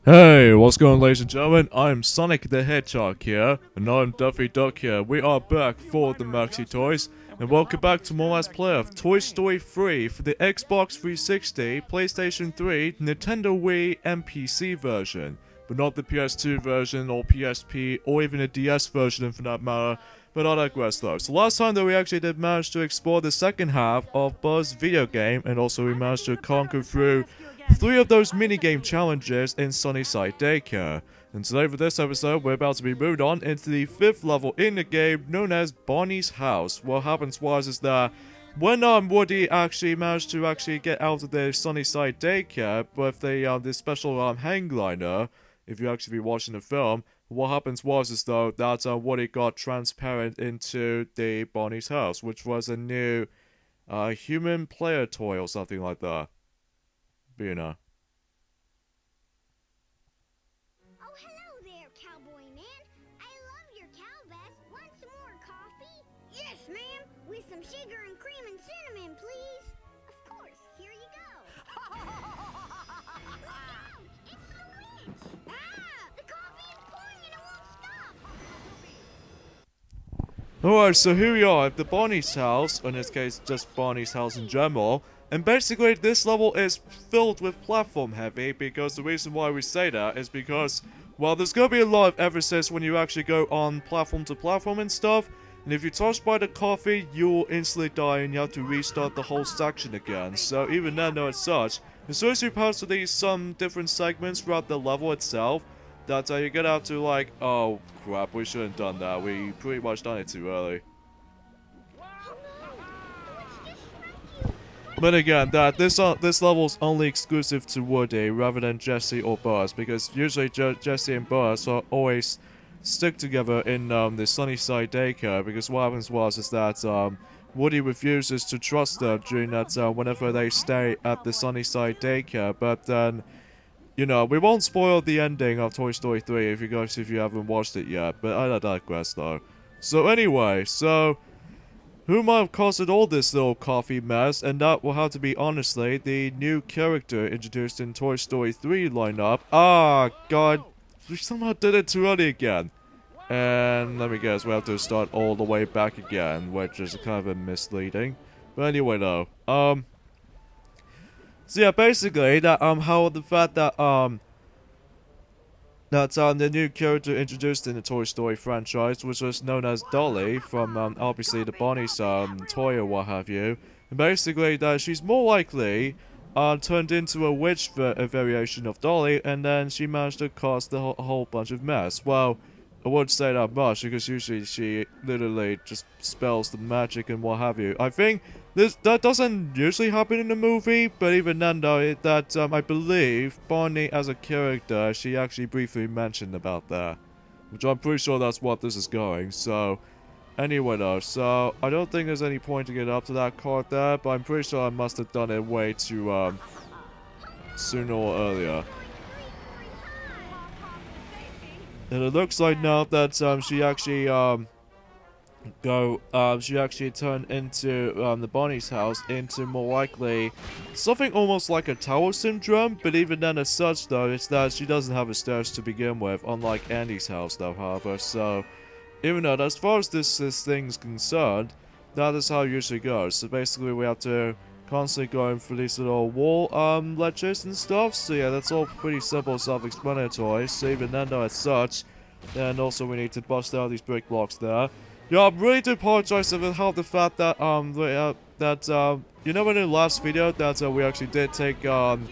Hey, what's going on, ladies and gentlemen? I'm Sonic the Hedgehog here, and I'm Duffy Duck here. We are back for the Maxi Toys, and welcome back to more Let's Play of Toy Story 3 for the Xbox 360, PlayStation 3, Nintendo Wii, and PC version, but not the PS2 version, or PSP, or even a DS version for that matter, but I digress though. So last time though we actually did manage to explore the second half of Buzz's video game, and also we managed to conquer through 3 of those minigame challenges in Sunnyside Daycare. And today for this episode, we're about to be moved on into the 5th level in the game known as Bonnie's House. What happens was is that when Woody actually managed to get out of the Sunnyside Daycare with the special hang glider, if you actually be watching the film, what happens was is though that Woody got transparent into the Bonnie's house, which was a new human player toy or something like that. You know. Oh, hello there, cowboy man. I love your cow vest. Want some more coffee? Yes, ma'am. With some sugar and cream and cinnamon, please. Of course. Here you go. Look out! It's the witch! Ah! The coffee is pouring and it won't stop. Alright, so here we are at the Bonnie's house, in this case just Bonnie's house in general, and basically this level is filled with platform heavy, because the reason why we say that is because, well, there's gonna be a lot of emphasis when you actually go on platform to platform and stuff, and if you're touched by the coffee, you'll instantly die and you have to restart the whole section again. So even then though as such, as soon as you pass through some different segments throughout the level itself, that you get out to like, oh crap, we shouldn't have done that. We pretty much done it too early. But again, that this level's only exclusive to Woody rather than Jesse or Buzz, because usually Jesse and Buzz are always stick together in the Sunnyside Daycare, because what happens is that Woody refuses to trust them during that whenever they stay at the Sunnyside Daycare, but then you know, we won't spoil the ending of Toy Story 3 if you haven't watched it yet, but I digress though. So anyway, who might have caused all this little coffee mess, and that will have to be honestly the new character introduced in Toy Story 3 lineup. Ah, god, we somehow did it too early again. And let me guess, we have to start all the way back again, which is kind of a misleading. But anyway though, so yeah, basically that how the fact that the new character introduced in the Toy Story franchise, which was known as Dolly from obviously the Bonnie's toy or what have you, and basically that she's more likely turned into a witch a variation of Dolly, and then she managed to cause the whole bunch of mess. Well, I wouldn't say that much because usually she literally just spells the magic and what have you. I think that doesn't usually happen in the movie, but even then though, I believe Bonnie as a character, she actually briefly mentioned about that. Which I'm pretty sure that's what this is going, so anyway though, so I don't think there's any point to get up to that card there, but I'm pretty sure I must have done it way too sooner or earlier. And it looks like now that she actually turned into the Bonnie's house into more likely something almost like a tower syndrome, but even then as such though, it's that she doesn't have a stairs to begin with, unlike Andy's house though, however, so even though as far as this thing's concerned, that is how it usually goes. So basically we have to constantly going through these little wall ledges and stuff, so yeah, that's all pretty simple, self-explanatory. So even then though as such, and also we need to bust out these brick blocks there. Yeah, I really do apologize about the fact that you know in the last video that we actually did take on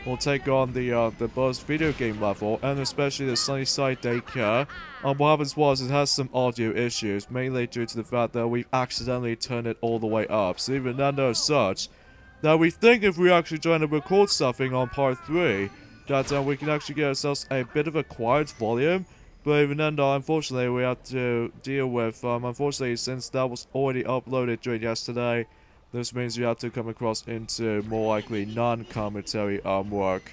the Buzz video game level, and especially the Sunnyside Daycare. What happens was it has some audio issues, mainly due to the fact that we accidentally turned it all the way up. So even then as such, that we think if we actually try to record something on part 3, that we can actually get ourselves a bit of a quiet volume. But even then though, unfortunately, we have to deal with, unfortunately, since that was already uploaded during yesterday, this means you have to come across into more likely non-commentary work.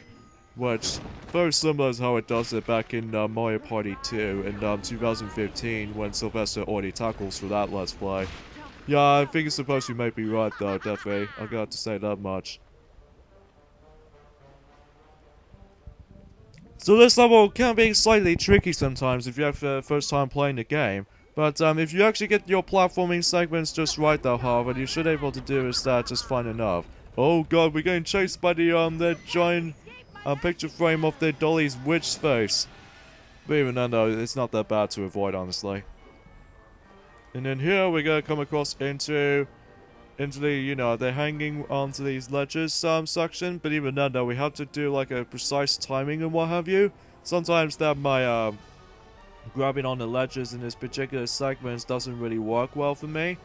Which, very similar to how it does it back in Mario Party 2 in 2015, when Sylvester already tackles for that Let's Play. Yeah, I think it's supposed you may be right though, definitely. I got to say that much. So this level can be slightly tricky sometimes if you have the first time playing the game. But if you actually get your platforming segments just right though, however, you should be able to do is that just fine enough. Oh god, we're getting chased by the giant picture frame of the Dolly's witch face. But even then though, it's not that bad to avoid, honestly. And then here we're gonna come across into the, you know, they're hanging onto these ledges section, but even then though, we have to do like a precise timing and what have you. Sometimes that my grabbing on the ledges in this particular segment doesn't really work well for me.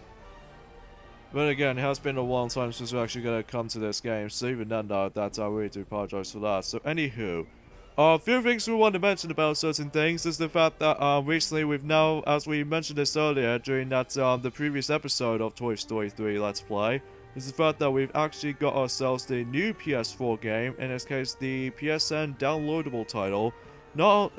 But again, it has been a long time since we're actually gonna come to this game, so even then though, I really do apologize for that. So anywho, a few things we want to mention about certain things is the fact that recently we've now, as we mentioned this earlier during that the previous episode of Toy Story 3 Let's Play, is the fact that we've actually got ourselves the new PS4 game, in this case the PSN downloadable title. Not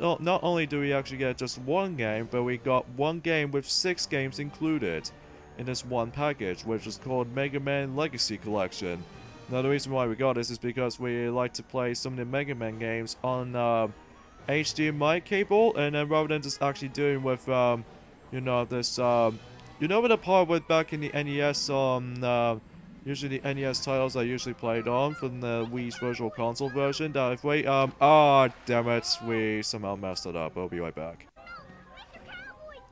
only do we actually get just one game, but we got one game with 6 games included in this one package, which is called Mega Man Legacy Collection. Now the reason why we got this is because we like to play some of the Mega Man games on HDMI cable, and then rather than just actually doing with you know, this you know, with the part with back in the NES on usually the NES titles I usually played on from the Wii's Virtual Console version, that if we damn it, we somehow messed it up. I'll be right back.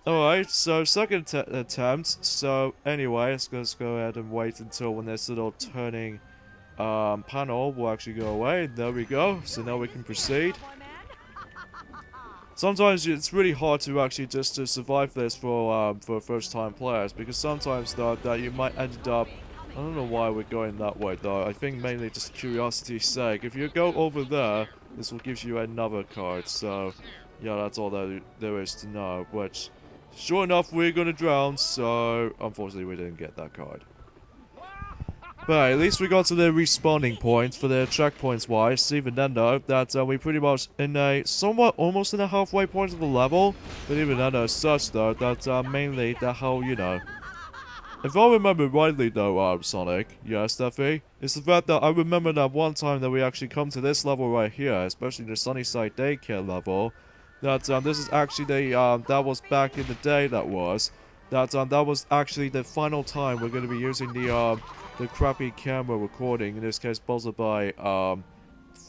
Alright, so second attempt. So anyway, let's go ahead and wait until when this little turning panel will actually go away. There we go. So now we can proceed. Sometimes it's really hard to actually just to survive this for first time players, because sometimes though that you might end up, I don't know why we're going that way though. I think mainly just curiosity's sake. If you go over there, this will give you another card. So yeah, that's all that there is to know. Which, sure enough, we're gonna drown. So unfortunately, we didn't get that card. But at least we got to the respawning point for the checkpoints wise. Even then though, that we pretty much in a somewhat almost in a halfway point of the level. But even then as such though, that mainly the whole, you know. If I remember rightly though, Sonic, yes, Steffi, it's the fact that I remember that one time that we actually come to this level right here, especially the Sunnyside Daycare level, that this is actually the, that was back in the day that was, that was actually the final time we're going to be using the crappy camera recording, in this case sponsored by,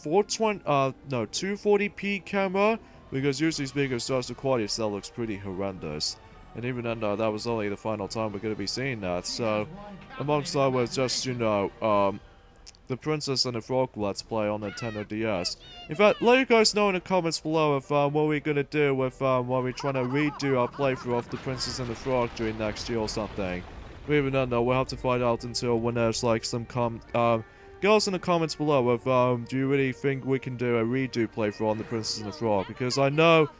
240p camera, because usually speaking of such, the quality of cell looks pretty horrendous. And even then, that was only the final time we're going to be seeing that. So, amongst that was just, you know, the Princess and the Frog Let's Play on Nintendo DS. In fact, let you guys know in the comments below if what we're going to do with when we're trying to redo our playthrough of the Princess and the Frog during next year or something. But even then, though, we'll have to find out until when there's like some get us in the comments below if do you really think we can do a redo playthrough on the Princess and the Frog? Because I know,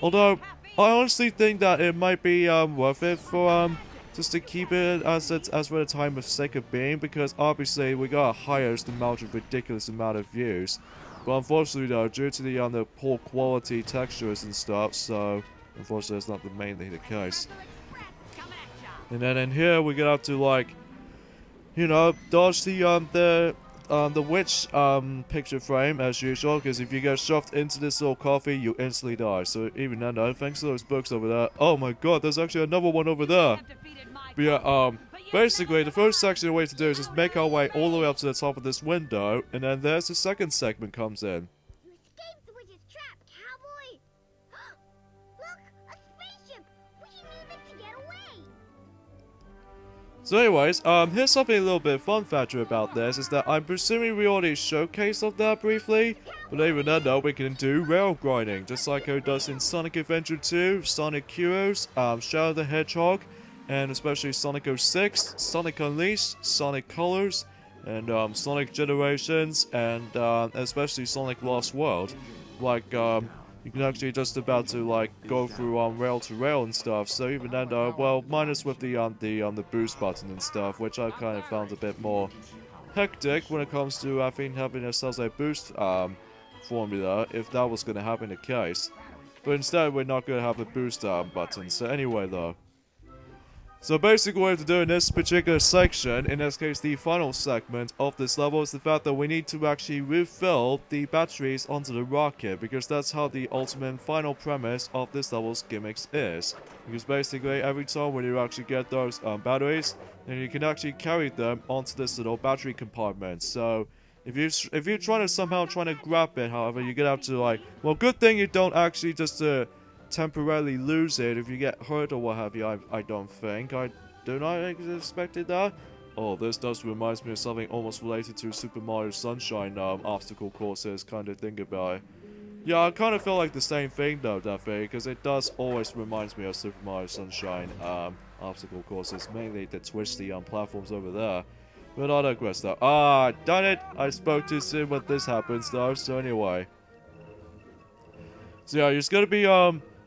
although I honestly think that it might be worth it for just to keep it as for the time of sake of being, because obviously we got a highest amount of ridiculous amount of views, but unfortunately though, due to the poor quality textures and stuff, so unfortunately it's not mainly the case. And then in here we're gonna have to, like, you know, dodge the witch picture frame as usual, because if you get shoved into this little coffee, you instantly die. So even then, thanks to those books over there. Oh my god, there's actually another one over there. But yeah, basically the first section the way to do is just make our way all the way up to the top of this window, and then there's the second segment comes in. You escaped the witch's trap, cowboy! Look, a spaceship! We need it to get away! So anyways, here's something a little bit fun factor about this, is that I'm presuming we already showcased of that briefly, but even then though, we can do rail grinding, just like how it does in Sonic Adventure 2, Sonic Heroes, Shadow the Hedgehog, and especially Sonic 06, Sonic Unleashed, Sonic Colors, and Sonic Generations, and especially Sonic Lost World. Like, you can actually just about to like go through rail to rail and stuff. So even then, well, minus with the boost button and stuff, which I kind of found a bit more hectic when it comes to I think having ourselves a boost formula, if that was going to happen the case. But instead, we're not going to have a boost button. So anyway, though. So basically what we have to do in this particular section, in this case the final segment of this level, is the fact that we need to actually refill the batteries onto the rocket, because that's how the ultimate final premise of this level's gimmicks is. Because basically every time when you actually get those batteries, then you can actually carry them onto this little battery compartment. So if you're trying to grab it, however, you get out to like, well, good thing you don't actually just temporarily lose it if you get hurt or what have you. I don't think. I do not expect that. Oh, this does remind me of something almost related to Super Mario Sunshine obstacle courses kind of thing about it. Yeah, I kind of feel like the same thing though, definitely, because it does always reminds me of Super Mario Sunshine obstacle courses, mainly the twisty platforms over there. But I digress though. Ah, done it! I spoke too soon when this happens though, so anyway. So yeah, there's gonna be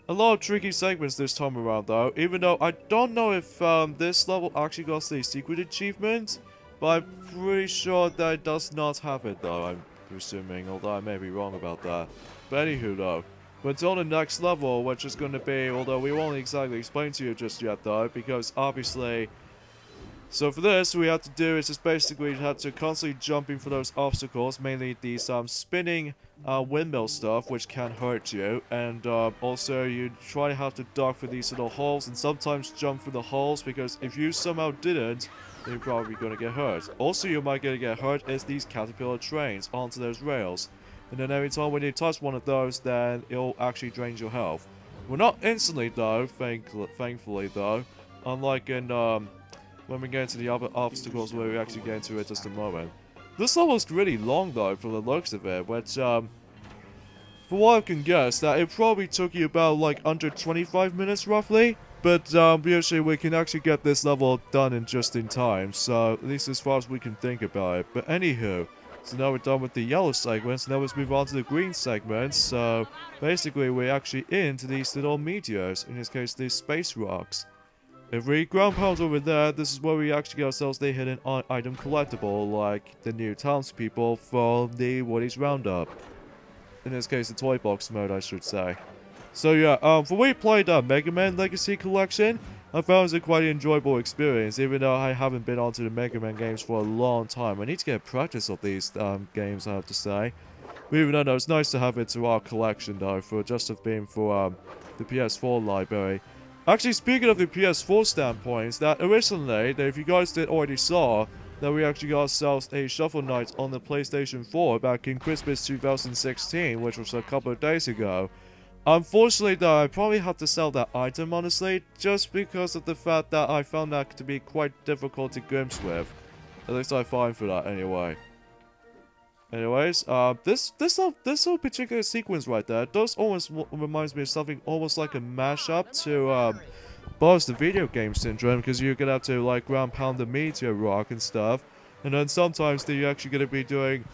a lot of tricky segments this time around though, even though I don't know if this level actually got the secret achievement, but I'm pretty sure that it does not have it though, I'm presuming, although I may be wrong about that. But anywho though, but until the next level, which is going to be, although we won't exactly explain to you just yet though, because obviously, so for this, what we have to do is just basically have to constantly jumping for those obstacles, mainly these spinning windmill stuff, which can hurt you, and also you try to have to duck for these little holes, and sometimes jump through the holes, because if you somehow didn't, then you're probably going to get hurt. Also, you might get hurt is these caterpillar trains onto those rails, and then every time when you touch one of those, then it'll actually drain your health. Well, not instantly though, thankfully though, unlike in when we get into the other obstacles where we actually get into it just a moment. This level's really long though, from the looks of it, which, for what I can guess, that it probably took you about like under 25 minutes roughly, but usually we can actually get this level done in just in time, so at least as far as we can think about it. But anywho, so now we're done with the yellow segments, now let's move on to the green segments. So basically we're actually into these little meteors, in this case these space rocks. If we ground pound over there, this is where we actually get ourselves the hidden item collectible, like the new townspeople from the Woody's Roundup. In this case, the toy box mode, I should say. So yeah, for we played Mega Man Legacy Collection, I found it quite an enjoyable experience, even though I haven't been onto the Mega Man games for a long time. I need to get practice of these games, I have to say. But even though it's nice to have it to our collection though, for just of being for the PS4 library. Actually, speaking of the PS4 standpoints, that originally, that if you guys did already saw, that we actually got ourselves a Shuffle Night on the PlayStation 4 back in Christmas 2016, which was a couple of days ago. Unfortunately though, I probably have to sell that item honestly, just because of the fact that I found that to be quite difficult to glimpse with. At least I find for that anyway. Anyways, this whole particular sequence right there does almost reminds me of something almost like a mashup to Buzz the Video Game Syndrome, because you're gonna have to like ground pound the meteor rock and stuff, and then sometimes you're actually gonna be doing,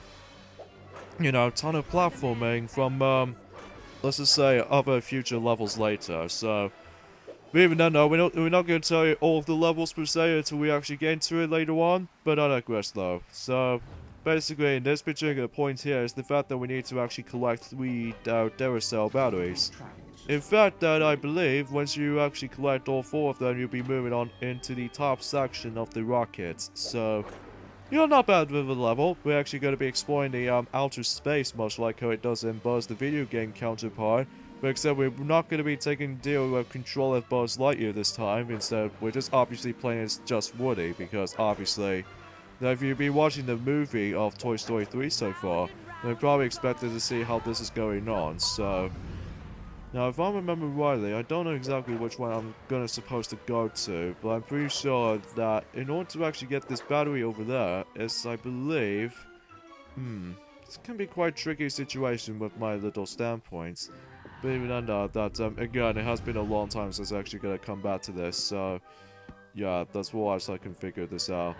you know, a ton of platforming from let's just say other future levels later. So, but even then, no, we're not gonna tell you all of the levels per se until we actually get into it later on. But I digress though. So. Basically, in this particular point here is the fact that we need to actually collect 3 Duracell batteries. In fact, that I believe once you actually collect all 4 of them, you'll be moving on into the top section of the rockets. So, you're not bad with the level. We're actually going to be exploring the outer space, much like how it does in Buzz the video game counterpart. But except we're not going to be taking deal with control of Buzz Lightyear this time. Instead, we're just obviously playing as just Woody, because obviously. Now, if you've been watching the movie of Toy Story 3 so far, then probably expected to see how this is going on, so. Now, if I remember rightly, I don't know exactly which one I'm supposed to go to, but I'm pretty sure that in order to actually get this battery over there, is, I believe, it's gonna be quite a tricky situation with my little standpoints. But even under that, again, it has been a long time since I actually gonna come back to this, so. Yeah, that's why I can figure this out.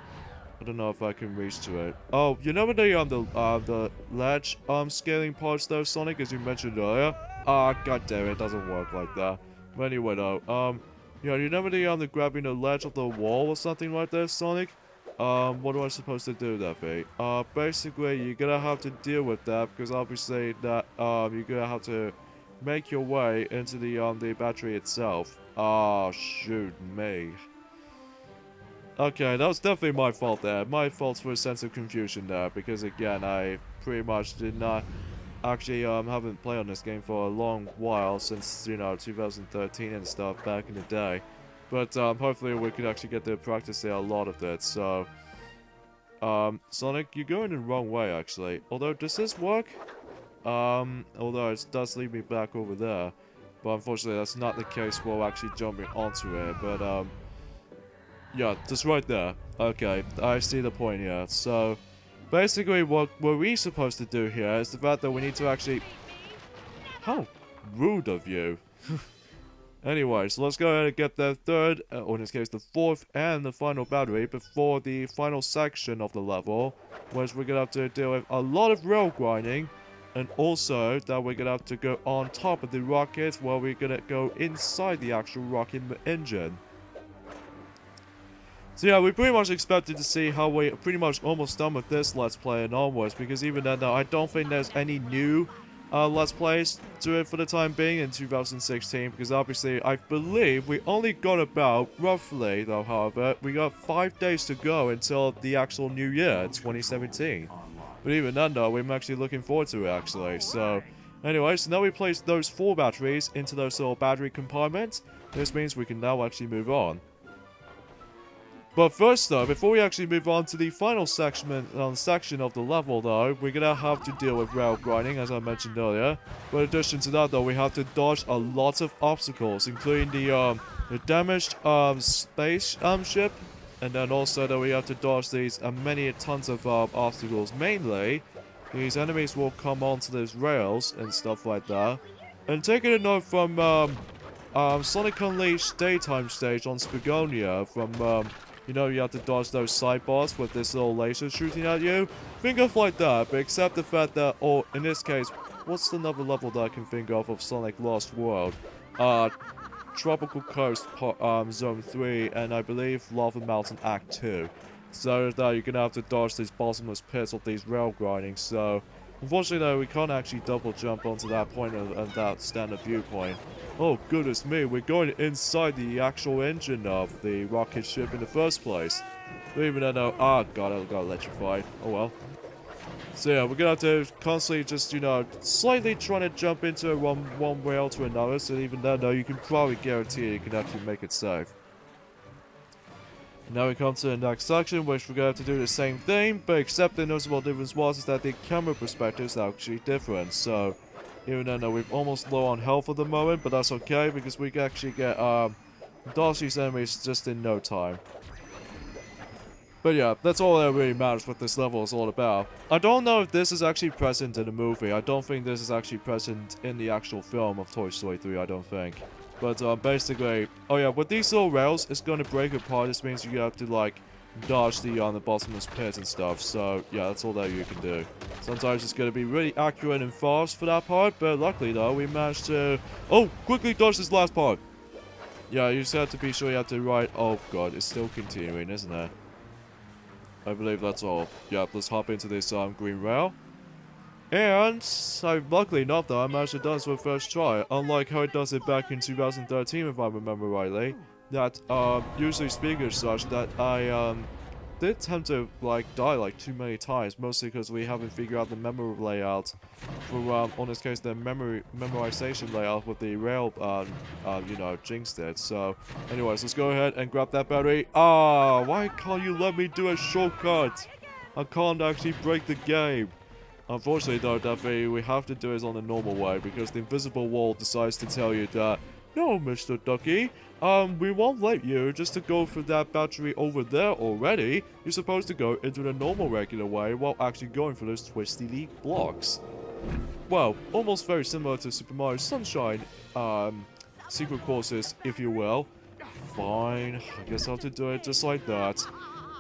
I don't know if I can reach to it. Oh, you know the ledge scaling parts though, Sonic, as you mentioned earlier? Ah, god damn it doesn't work like that. But anyway though, yeah, you know the grabbing the ledge of the wall or something like this, Sonic? What am I supposed to do there, Fate? Basically you're gonna have to deal with that, because obviously that you're gonna have to make your way into the battery itself. Ah, shoot me. Okay, that was definitely my fault there. My fault for a sense of confusion there, because again, I pretty much did not actually haven't played on this game for a long while, since, you know, 2013 and stuff back in the day. But hopefully we could actually get to practice a lot of that. So Sonic, you're going the wrong way actually. Although, does this work? Although it does lead me back over there. But unfortunately that's not the case while actually jumping onto it. But yeah, just right there. Okay, I see the point here. So basically what we're supposed to do here is the fact that we need to actually... How rude of you. Anyway, so let's go ahead and get the third, or in this case the fourth and the final battery before the final section of the level, which we're gonna have to deal with a lot of rail grinding, and also that we're gonna have to go on top of the rocket while we're gonna go inside the actual rocket engine. So yeah, we pretty much expected to see how we're pretty much almost done with this Let's Play and onwards, because even then I don't think there's any new Let's Plays to it for the time being in 2016, because obviously I believe we only got about, roughly though however, we got 5 days to go until the actual new year, 2017. But even then though, we're actually looking forward to it actually. So anyway, so now we place those 4 batteries into those little battery compartments. This means we can now actually move on. But first though, before we actually move on to the final section of the level though, we're gonna have to deal with rail grinding as I mentioned earlier. But in addition to that though, we have to dodge a lot of obstacles, including the damaged space ship, and then also that we have to dodge these many tons of obstacles. Mainly, these enemies will come onto those rails and stuff like that. And taking a note from Sonic Unleashed daytime stage on Spagonia from you know, you have to dodge those sidebars with this little laser shooting at you. Think of like that, but except the fact that, or in this case, what's another level that I can think of Sonic Lost World? Tropical Coast Zone 3, and I believe Lava Mountain Act 2. So that you're gonna have to dodge these bottomless pits of these rail grinding. So unfortunately though, we can't actually double jump onto that point of that standard viewpoint. Oh goodness me, we're going inside the actual engine of the rocket ship in the first place. But even then though, god, I got electrified. Oh well. So yeah, we're gonna have to constantly just, you know, slightly trying to jump into one rail to another, so even then though, you can probably guarantee you can actually make it safe. Now we come to the next section, which we're going to have to do the same thing, but except the noticeable difference is that the camera perspective is actually different. So even though we're almost low on health at the moment, but that's okay because we can actually get dodge these enemies just in no time. But yeah, that's all that really matters what this level is all about. I don't know if this is actually present in the movie. I don't think this is actually present in the actual film of Toy Story 3, I don't think. But basically, oh yeah, with these little rails, it's going to break apart. This means you have to like dodge the bottomless pit and stuff. So yeah, that's all that you can do. Sometimes it's going to be really accurate and fast for that part, but luckily though, we managed to quickly dodge this last part. Yeah, you just have to be sure you have to ride. Oh god, it's still continuing, isn't it? I believe that's all. Yeah, let's hop into this green rail. And, so luckily enough though, I managed to do this with first try, unlike how it does it back in 2013 if I remember rightly. That, usually speaking as such, that I, did tend to, like, die, like, too many times, mostly because we haven't figured out the memory layout for, in this case, the memorization layout with the rail, you know, jinxed it. So, anyways, let's go ahead and grab that battery. Why can't you let me do a shortcut? I can't actually break the game. Unfortunately though, Daffy, we have to do it on the normal way because the invisible wall decides to tell you that, no, Mr. Ducky, we won't let you just to go for that battery over there already. You're supposed to go into the normal regular way while actually going for those twisty leaf blocks. Well, almost very similar to Super Mario Sunshine, secret courses, if you will. Fine, I guess I'll have to do it just like that.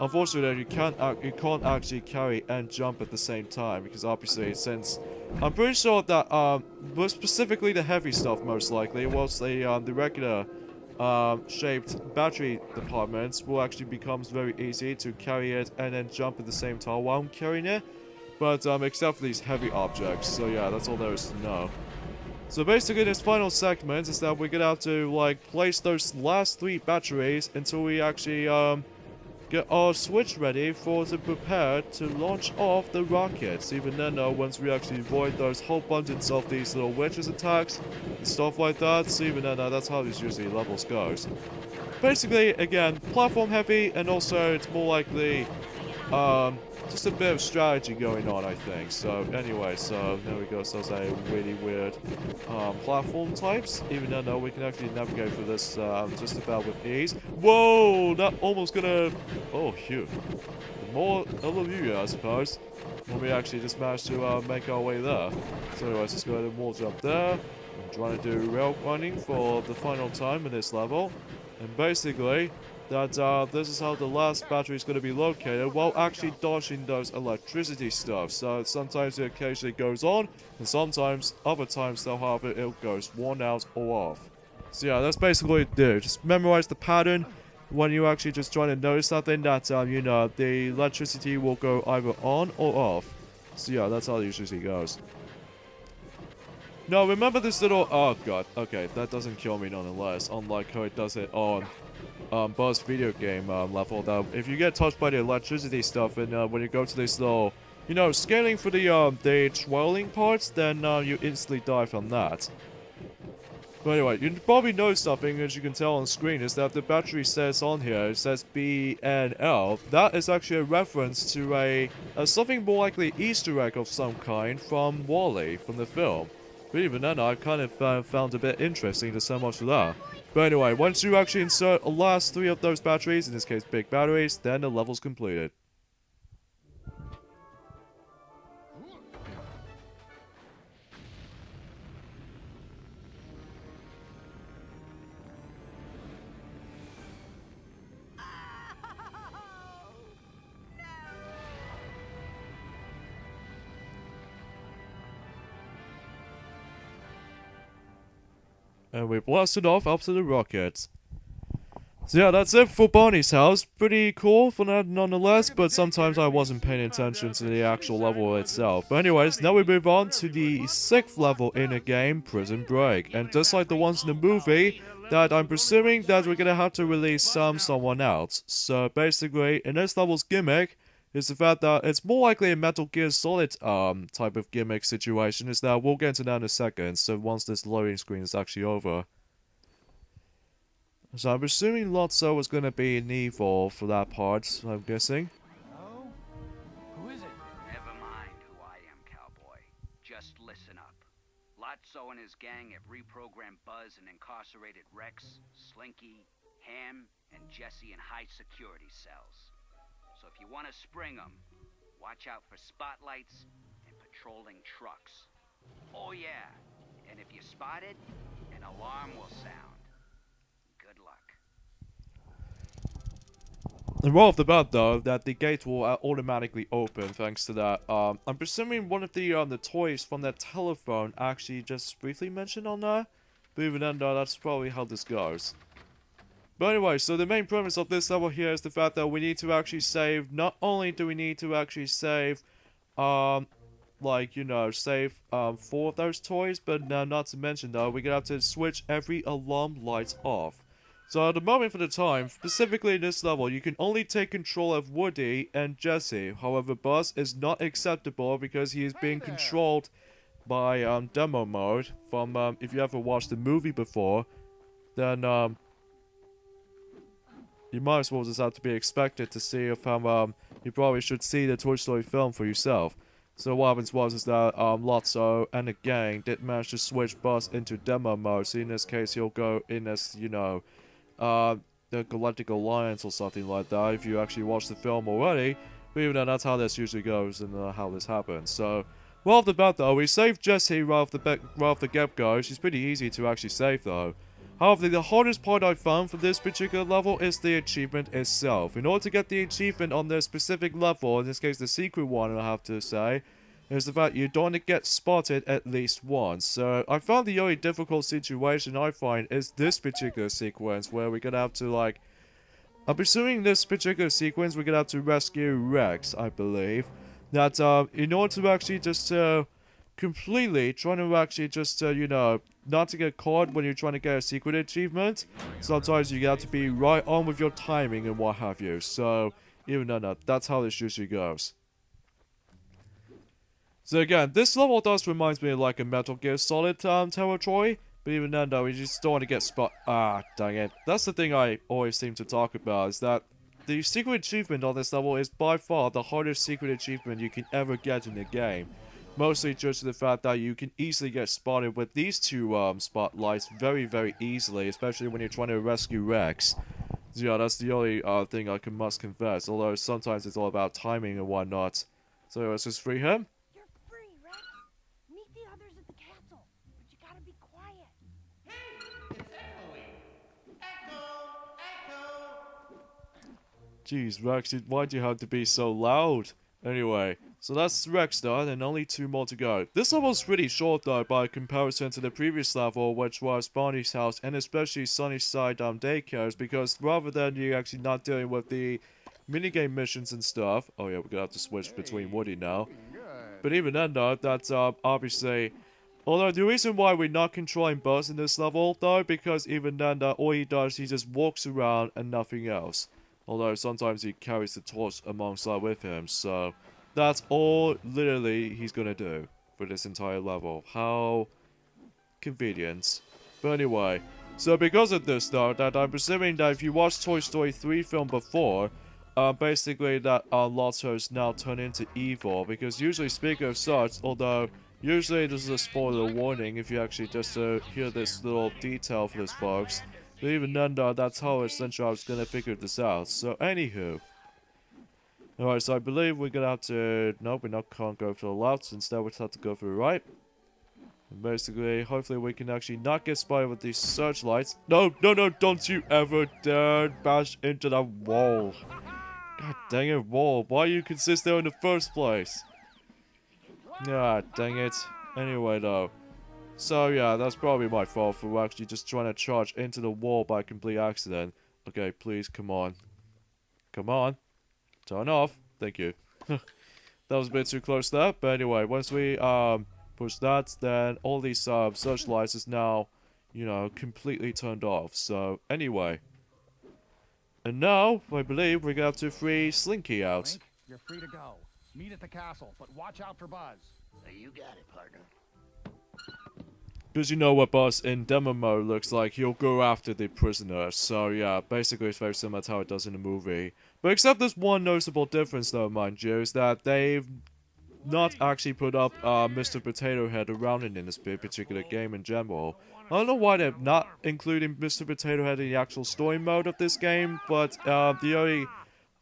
Unfortunately, you can't actually carry and jump at the same time because obviously, since I'm pretty sure that well, specifically the heavy stuff most likely, whilst the regular shaped battery departments will actually becomes very easy to carry it and then jump at the same time while I'm carrying it. But except for these heavy objects, so yeah, that's all there is to know. So basically, this final segment is that we're gonna have to like place those last 3 batteries until we actually get our switch ready for the prepare to launch off the rockets. Even then, once we actually avoid those whole bunches of these little witches attacks and stuff like that. So even then, that's how these usually levels goes. Basically, again, platform heavy, and also it's more likely, just a bit of strategy going on, I think. So anyway, so there we go. So those are really weird platform types. Even though we can actually navigate through this just about with ease. Whoa! That almost gonna... Oh, phew. More hallelujah, I suppose. When we actually just managed to make our way there. So anyways, let's go ahead and water up there. I'm trying to do rail grinding for the final time in this level. And basically, that this is how the last battery is going to be located while actually dodging those electricity stuff. So sometimes it occasionally goes on, and sometimes, other times, they'll have it goes worn out or off. So yeah, that's basically it do. Just memorize the pattern when you actually just trying to notice something that, you know, the electricity will go either on or off. So yeah, that's how it usually goes. No, remember this little... Oh god, okay, that doesn't kill me nonetheless, unlike how it does it on Buzz video game level. Though, if you get touched by the electricity stuff, and when you go to this little, you know, scaling for the twirling parts, then you instantly die from that. But anyway, you probably know something, as you can tell on screen, is that the battery says on here, it says BNL. That is actually a reference to a something more likely Easter egg of some kind from Wall-E, from the film. But even then, I kind of found a bit interesting to so much for that. But anyway, once you actually insert the last 3 of those batteries, in this case big batteries, then the level's completed. And we blasted off up to the rockets. So yeah, that's it for Barney's house. Pretty cool for that nonetheless, but sometimes I wasn't paying attention to the actual level itself. But anyways, now we move on to the 6th level in the game, Prison Break. And just like the ones in the movie, that I'm presuming that we're gonna have to release someone else. So basically, in this level's gimmick, is the fact that it's more likely a Metal Gear Solid type of gimmick situation. Is that we'll get into that in a second, so once this loading screen is actually over. So I'm assuming Lotso was going to be an evil for that part, I'm guessing. Hello? Who is it? Never mind who I am, cowboy. Just listen up. Lotso and his gang have reprogrammed Buzz and incarcerated Rex, Slinky, Ham, and Jesse in high security cells. So if you want to spring them, watch out for spotlights and patrolling trucks. Oh yeah, and if you're spotted, an alarm will sound. Good luck. And right off the bat though, that the gate will automatically open thanks to that. I'm presuming one of the toys from that telephone actually just briefly mentioned on there. But even then though, that's probably how this goes. But anyway, so the main premise of this level here is the fact that we need to actually save, not only do we need to actually save, like, you know, save 4 of those toys, but not to mention though, we're gonna have to switch every alarm light off. So at the moment for the time, specifically in this level, you can only take control of Woody and Jesse. However, Buzz is not acceptable because he is being controlled by demo mode from, if you ever watched the movie before, then you might as well just have to be expected to see if you probably should see the Toy Story film for yourself. So what happens is that Lotso and the gang did manage to switch Buzz into demo mode. So in this case, he'll go in as, you know, the Galactic Alliance or something like that. If you actually watched the film already, but even though that's how this usually goes and how this happens. So right off the bat though, we saved Jessie right off the get-go. She's pretty easy to actually save though. However, the hardest part I found for this particular level is the achievement itself. In order to get the achievement on this specific level, in this case the secret one I have to say, is the fact you don't get spotted at least once. So I found the only difficult situation I find is this particular sequence where we're gonna have to like... I'm presuming this particular sequence we're gonna have to rescue Rex, I believe. That in order to actually just completely trying to actually just, you know, not to get caught when you're trying to get a secret achievement. Sometimes you got to be right on with your timing and what have you. So, even though that's how this usually goes. So again, this level does remind me of like a Metal Gear Solid territory. But even then though, we just don't want to get spot. Ah, dang it. That's the thing I always seem to talk about, is that the secret achievement on this level is by far the hardest secret achievement you can ever get in the game. Mostly just to the fact that you can easily get spotted with these two spotlights very, very easily, especially when you're trying to rescue Rex. So yeah, that's the only thing I must confess, although sometimes it's all about timing and whatnot. So let's just free him. You're free, Rex. Meet the others at the castle, but you gotta be quiet. Hey, it's echoing. Echo, echo. Jeez, Rex, why do you have to be so loud? Anyway, so that's Rex done, and only 2 more to go. This level's pretty short though, by comparison to the previous level, which was Barney's house, and especially Sunnyside daycares, because rather than you actually not dealing with the minigame missions and stuff. Oh yeah, we're gonna have to switch between Woody now. But even then though, that's obviously... Although the reason why we're not controlling Buzz in this level though, because even then all he does, he just walks around and nothing else. Although sometimes he carries the torch alongside with him, so that's all literally he's gonna do for this entire level. How convenient. But anyway, so because of this though, that I'm presuming that if you watched Toy Story 3 film before, basically that Lotto's now turned into evil, because usually speaking of such, although usually this is a spoiler warning if you actually just hear this little detail for this folks. But even then though, that's how essentially I was gonna figure this out. So anywho. Alright, so I believe we're gonna have to... Nope, can't go for the left, instead we have to go for the right. And basically, hopefully we can actually not get spotted with these searchlights. No, don't you ever dare bash into that wall. God dang it, wall. Why you consist there in the first place? Ah, dang it. Anyway though. So yeah, that's probably my fault for actually just trying to charge into the wall by complete accident. Okay, please, come on. Come on. Turn off. Thank you. That was a bit too close there. But anyway, once we push that, then all these searchlights is now, you know, completely turned off. So anyway. And now, I believe we're gonna have to free Slinky out. Link, you're free to go. Meet at the castle, but watch out for Buzz. You got it, partner. Because you know what Buzz in demo mode looks like, he'll go after the prisoner. So yeah, basically it's very similar to how it does in the movie. But except there's one noticeable difference though, mind you, is that they've not actually put up Mr. Potato Head around in this particular game in general. I don't know why they're not including Mr. Potato Head in the actual story mode of this game, but the only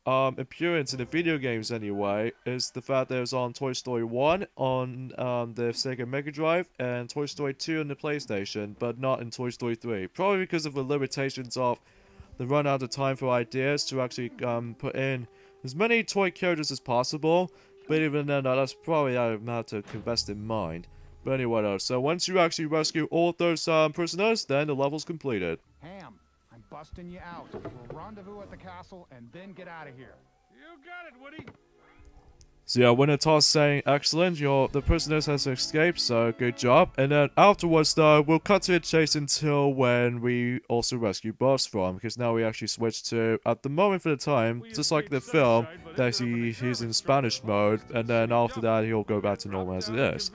appearance in the video games anyway is the fact that it was on Toy Story 1 on the Sega Mega Drive and Toy Story 2 on the PlayStation, but not in Toy Story 3. Probably because of the limitations of the run out of time for ideas to actually put in as many toy characters as possible. But even then, that's probably I have to invest in mind. But anyway though, so once you actually rescue all of those prisoners, then the level's completed. Ham, I'm busting you out. We'll rendezvous at the castle and then get out of here. You got it, Woody. So yeah, when Toss saying excellent, the prisoners has escaped, so good job. And then afterwards though, we'll cut to a chase until when we also rescue Buzz from, because now we actually switch to, at the moment for the time, just like the film, that he's in Spanish mode, and then after that he'll go back to normal as it is.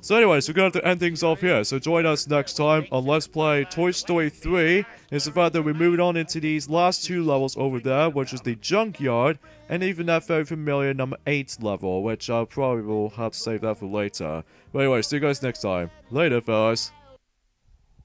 So anyways, we're going to end things off here, so join us next time on Let's Play Toy Story 3. It's the fact that we're moving on into these last 2 levels over there, which is the Junkyard, and even that very familiar number 8 level, which I probably will have to save that for later. But anyway, see you guys next time. Later, fellas.